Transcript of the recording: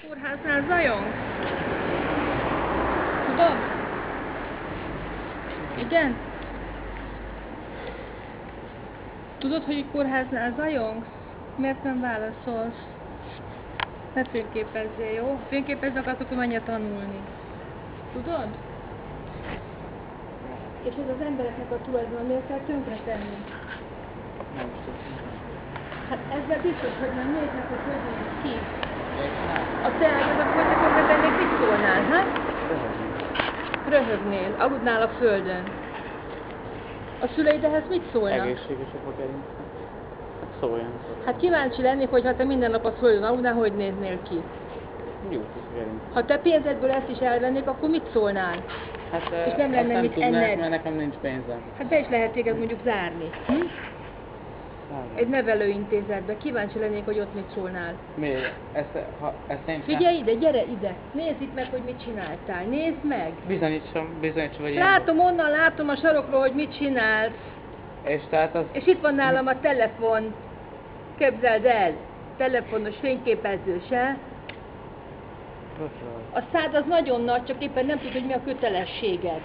Kórháznál zajong? Tudod? Igen? Tudod, hogy egy kórháznál zajongsz? Miért nem válaszolsz? Ne fényképezzél, jó? Fényképezni akarsz, akkor menj el tanulni. Tudod? És ez az embereknek a tulajdon, miért kell tönkretenni? Nem tudom. Hát ezzel biztos, hogy nem néznek, hogy hogy néz ki. A te ágadat, hogyha tönkretennék, mit szólnál, hát? Röhögnél, aludnál a földön. A szüleid ehhez mit szólnak? Egészségesek a gerincek. Hát szóljanak. Hát kíváncsi lennék, hogy ha te minden nap a földön aludnál, hogy néznél ki? Jó kis gerinc. Ha te pénzedből ezt is elvennék, akkor mit szólnál? Hát És nem lenne azt mit tudnák, enned. mert nekem nincs pénzem. Hát be is lehet téged mondjuk zárni. Hm? Egy nevelőintézetbe. Kíváncsi lennék, hogy ott mit szólnál. Miért? Ezt én Figyelj ide, gyere ide! Nézd itt meg, hogy mit csináltál. Nézd meg! Bizonyítsam, hogy én... Látom onnan, látom a sarokról, hogy mit csinálsz. És tehát az... És itt van nálam a telefon. Képzeld el! Telefonos fényképezőse. A szád az nagyon nagy, csak éppen nem tudod, hogy mi a kötelességed.